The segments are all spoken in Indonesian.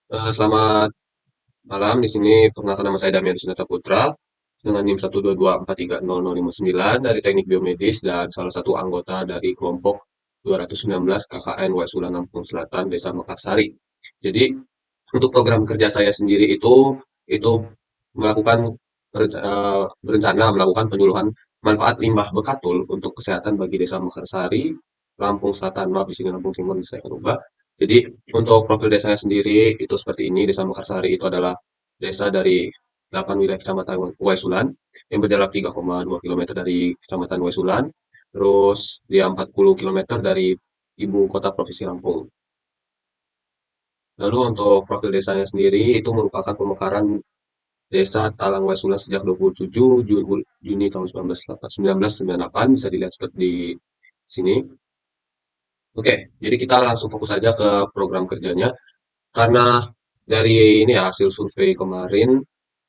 Selamat malam. Di sini perkenalkan nama saya Damian Sinata Putra dengan NIM 122430059 dari Teknik Biomedis dan salah satu anggota dari kelompok 219 KKN Waisulan Lampung Selatan Desa Mekarsari. Jadi untuk program kerja saya sendiri itu melakukan berencana melakukan penyuluhan manfaat limbah bekatul untuk kesehatan bagi Desa Mekarsari, Lampung Selatan, maaf di sini Lampung Timur saya akan ubah. Jadi untuk profil desanya sendiri itu seperti ini. Desa Mekarsari itu adalah desa dari 8 wilayah kecamatan Waisulan yang berjarak 3,2 kilometer dari kecamatan Waisulan. Terus dia 40 kilometer dari ibu kota provinsi Lampung. Lalu untuk profil desanya sendiri itu merupakan pemekaran desa Talang Waisulan sejak 27 Juni tahun 1998, bisa dilihat seperti di sini. Oke, jadi kita langsung fokus saja ke program kerjanya. Karena dari ini ya hasil survei kemarin,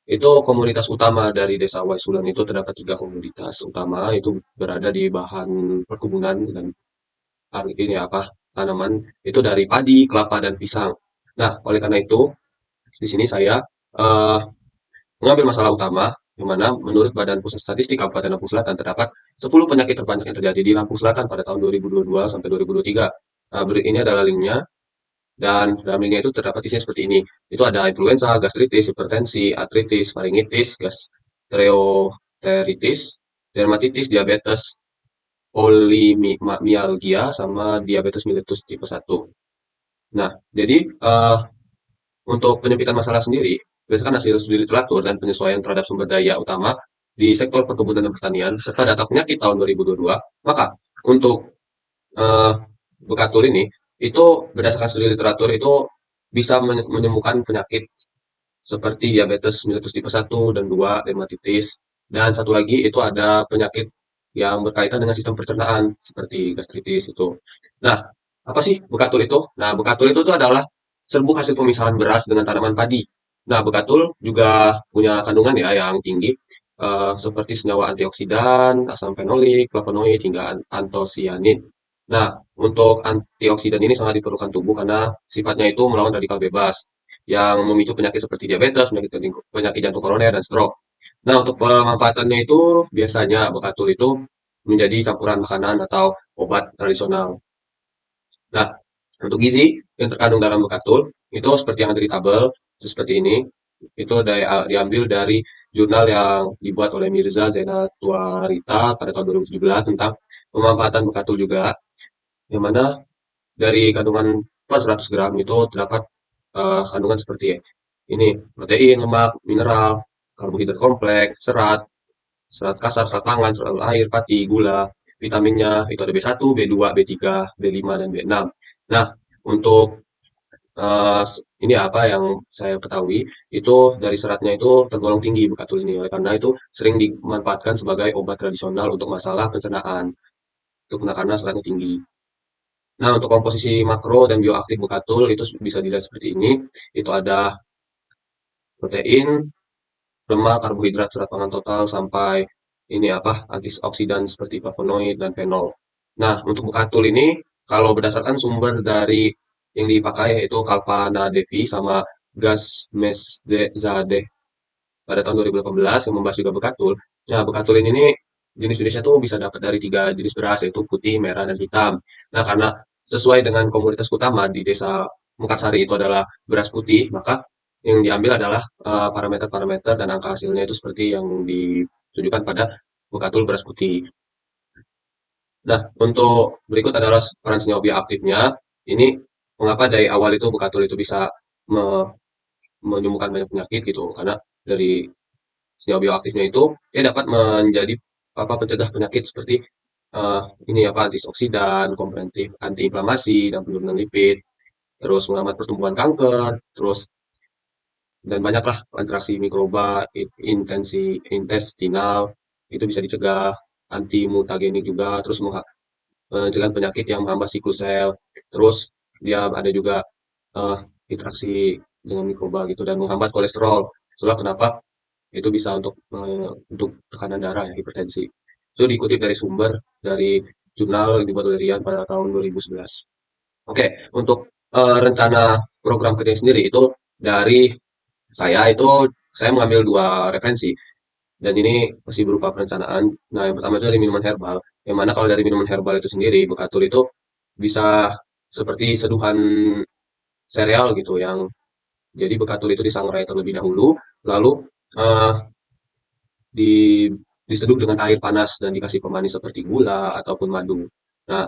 itu komunitas utama dari Desa Waisulan itu terdapat tiga komunitas utama, itu berada di bahan perkebunan dan ini apa tanaman itu dari padi, kelapa dan pisang. Nah, oleh karena itu di sini saya eh, mengambil masalah utama, di mana menurut Badan Pusat Statistik Kabupaten Lampung Selatan terdapat 10 penyakit terbanyak yang terjadi di Lampung Selatan pada tahun 2022 sampai 2023. Nah, ini adalah linknya. Dan dalam linknya itu terdapat isinya seperti ini. Itu ada influenza, gastritis, hipertensi, artritis, faringitis, gastroenteritis, dermatitis, diabetes, polimialgia, sama diabetes mellitus tipe 1. Nah, jadi untuk penyempitan masalah sendiri, berdasarkan hasil studi literatur dan penyesuaian terhadap sumber daya utama di sektor perkebunan dan pertanian, serta data penyakit tahun 2022, maka untuk eh, Bekatul ini, itu berdasarkan studi literatur itu bisa menyembuhkan penyakit seperti diabetes mellitus tipe 1 dan 2, dermatitis, dan satu lagi itu ada penyakit yang berkaitan dengan sistem pencernaan seperti gastritis itu. Nah, apa sih bekatul itu? Nah, bekatul itu tuh adalah serbuk hasil pemisahan beras dengan tanaman padi. Nah, bekatul juga punya kandungan ya yang tinggi seperti senyawa antioksidan, asam fenolik, flavonoid hingga antosianin. Nah, untuk antioksidan ini sangat diperlukan tubuh karena sifatnya itu melawan radikal bebas yang memicu penyakit seperti diabetes, penyakit jantung koroner, dan stroke. Nah, untuk pemanfaatannya itu biasanya bekatul itu menjadi campuran makanan atau obat tradisional. Nah, untuk gizi yang terkandung dalam bekatul itu seperti yang ada di tabel, itu seperti ini. Itu diambil dari jurnal yang dibuat oleh Mirza Zenatwarita pada tahun 2017 tentang pemanfaatan bekatul juga, yang mana dari kandungan per 100 gram itu terdapat kandungan seperti ini, protein, lemak, mineral, karbohidrat kompleks, serat, serat kasar, serat pangan, serat air, pati, gula, vitaminnya itu ada B1, B2, B3, B5, dan B6. Nah, untuk ini apa yang saya ketahui itu dari seratnya itu tergolong tinggi bekatul ini, oleh karena itu sering dimanfaatkan sebagai obat tradisional untuk masalah pencernaan, itu karena seratnya tinggi. Nah, untuk komposisi makro dan bioaktif bekatul itu bisa dilihat seperti ini. Itu ada protein, lemak, karbohidrat, serat pangan total sampai ini apa antioksidan seperti flavonoid dan fenol. Nah, untuk bekatul ini kalau berdasarkan sumber dari yang dipakai yaitu Kalpana Devi sama Gas Mesdzadeh pada tahun 2018 yang membahas juga bekatul. Nah, bekatul ini jenis-jenisnya tuh bisa dapat dari tiga jenis beras yaitu putih, merah, dan hitam. Nah, karena sesuai dengan komunitas utama di desa Mekarsari itu adalah beras putih, maka yang diambil adalah parameter-parameter dan angka hasilnya itu seperti yang ditunjukkan pada bekatul beras putih. Nah, untuk berikut adalah peran senyawa bioaktifnya. Ini mengapa dari awal itu bekatul itu bisa menyembuhkan banyak penyakit gitu, karena dari senyawa bioaktifnya itu dia dapat menjadi apa pencegah penyakit seperti eh, ini apa antioksidan, kompetitif, antiinflamasi dan penurunan lipid, terus menghambat pertumbuhan kanker, terus dan banyaklah interaksi mikroba, intensi intestinal itu bisa dicegah, anti mutagenik juga, terus mencegah penyakit yang menghambat siklus sel, terus dia ada juga eh, interaksi dengan mikroba gitu dan menghambat kolesterol. Itulah kenapa itu bisa untuk tekanan darah ya, hipertensi. Itu dikutip dari sumber dari jurnal yang dibuat oleh Rian pada tahun 2011. Oke, untuk rencana program kerja sendiri itu dari saya itu saya mengambil dua referensi dan ini masih berupa perencanaan. Nah, yang pertama itu dari minuman herbal. Yang mana kalau dari minuman herbal itu sendiri, Bekatul itu bisa seperti seduhan sereal gitu yang jadi Bekatul itu disangrai terlebih dahulu, lalu eh, di diseduh dengan air panas dan dikasih pemanis seperti gula ataupun madu. Nah,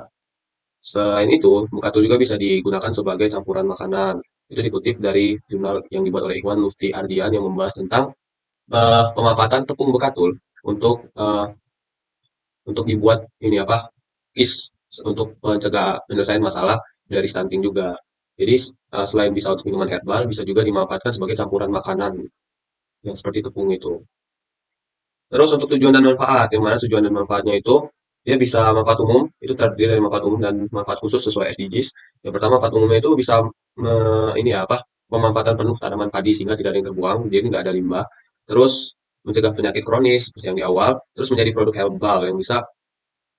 selain itu, Bekatul juga bisa digunakan sebagai campuran makanan. Itu dikutip dari jurnal yang dibuat oleh Ikhwan Mufti Ardian yang membahas tentang pemanfaatan tepung bekatul untuk untuk dibuat ini apa is untuk mencegah penyelesaian masalah dari stunting juga. Jadi selain bisa untuk minuman herbal, bisa juga dimanfaatkan sebagai campuran makanan yang seperti tepung itu. Terus untuk tujuan dan manfaat, yang mana tujuan dan manfaatnya itu dia bisa manfaat umum, itu terdiri dari manfaat umum dan manfaat khusus sesuai SDGs. Yang pertama manfaat umumnya itu bisa ini ya apa pemanfaatan penuh tanaman padi sehingga tidak ada yang terbuang, jadi nggak ada limbah. Terus mencegah penyakit kronis seperti yang di awal, terus menjadi produk herbal yang bisa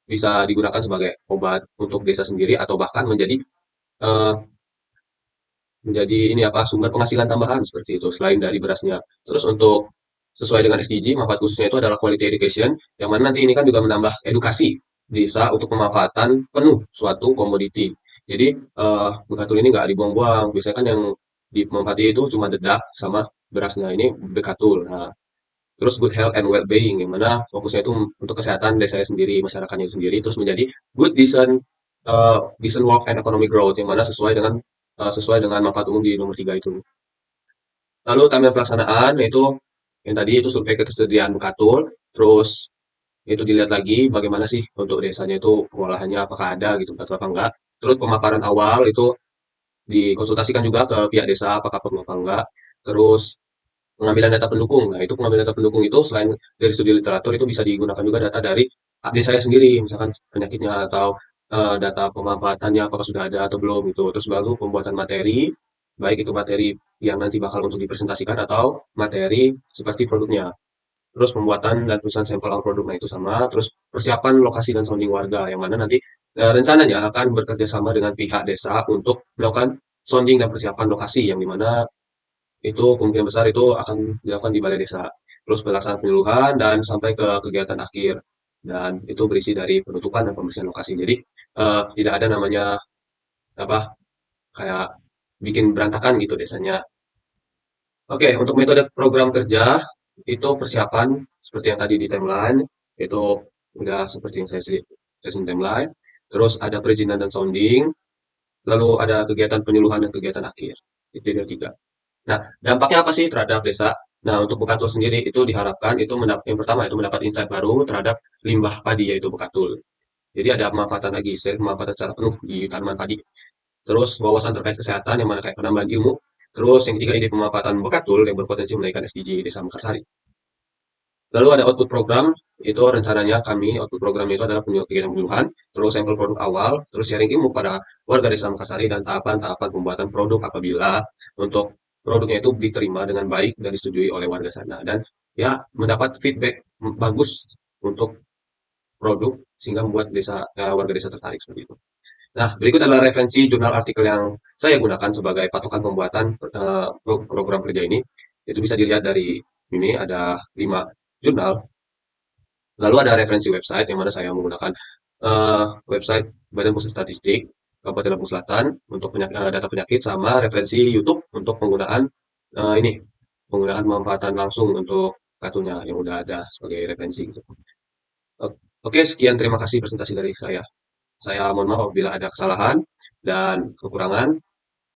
bisa digunakan sebagai obat untuk desa sendiri atau bahkan eh, menjadi ini apa sumber penghasilan tambahan seperti itu selain dari berasnya. Terus untuk sesuai dengan SDG, manfaat khususnya itu adalah quality education, yang mana nanti ini kan juga menambah edukasi desa untuk pemanfaatan penuh suatu komoditi. Jadi bekatul ini nggak dibuang-buang. Biasanya kan yang dimanfaati itu cuma dedak sama berasnya ini bekatul. Nah, terus good health and well-being, yang mana fokusnya itu untuk kesehatan desanya sendiri, masyarakatnya itu sendiri, terus menjadi good decent decent work and economic growth, yang mana sesuai dengan manfaat umum di nomor tiga itu. Lalu timeline pelaksanaan yaitu yang tadi itu survei ketersediaan bekatul, terus itu dilihat lagi bagaimana sih untuk desanya itu pengolahannya apakah ada gitu atau apa enggak. Terus pemaparan awal itu dikonsultasikan juga ke pihak desa apakah perlu apa enggak. Terus pengambilan data pendukung. Nah, itu pengambilan data pendukung itu selain dari studi literatur itu bisa digunakan juga data dari update saya sendiri, misalkan penyakitnya atau data pemanfaatannya apakah sudah ada atau belum itu. Terus baru pembuatan materi, baik itu materi yang nanti bakal untuk dipresentasikan atau materi seperti produknya. Terus pembuatan dan tulisan sampel awal produk, nah itu sama. Terus persiapan lokasi dan sounding warga, yang mana nanti rencananya akan bekerja sama dengan pihak desa untuk melakukan sounding dan persiapan lokasi, yang dimana itu kemungkinan besar itu akan dilakukan di balai desa. Terus pelaksanaan penyuluhan dan sampai ke kegiatan akhir. Dan itu berisi dari penutupan dan pembersihan lokasi. Jadi tidak ada namanya apa kayak bikin berantakan gitu desanya. Oke, untuk metode program kerja itu persiapan seperti yang tadi di timeline itu udah seperti yang saya timeline. Terus ada perizinan dan sounding, lalu ada kegiatan penyuluhan dan kegiatan akhir. Itu ada tiga. Nah, dampaknya apa sih terhadap desa? Nah, untuk Bekatul sendiri itu diharapkan itu yang pertama itu mendapat insight baru terhadap limbah padi yaitu Bekatul. Jadi ada pemanfaatan lagi, pemanfaatan secara penuh di tanaman padi. Terus wawasan terkait kesehatan yang mana kayak penambahan ilmu. Terus yang ketiga ide pemanfaatan Bekatul yang berpotensi menaikkan SDG Desa Mekarsari. Lalu ada output program, itu rencananya kami output programnya itu adalah kegiatan penyuluhan, terus sampel produk awal, terus sharing ilmu pada warga desa Makassari dan tahapan-tahapan pembuatan produk apabila untuk produknya itu diterima dengan baik dan disetujui oleh warga sana dan ya mendapat feedback bagus untuk produk sehingga membuat warga desa tertarik seperti itu. Nah, berikut adalah referensi jurnal artikel yang saya gunakan sebagai patokan pembuatan program kerja ini. Itu bisa dilihat dari ini ada 5 jurnal. Lalu ada referensi website yang mana saya menggunakan website Badan Pusat Statistik Kabupaten Lampung Selatan untuk data penyakit sama referensi YouTube untuk penggunaan ini penggunaan pemanfaatan langsung untuk kartunya yang udah ada sebagai referensi gitu. Oke, sekian terima kasih presentasi dari saya. Saya mohon maaf apabila ada kesalahan dan kekurangan.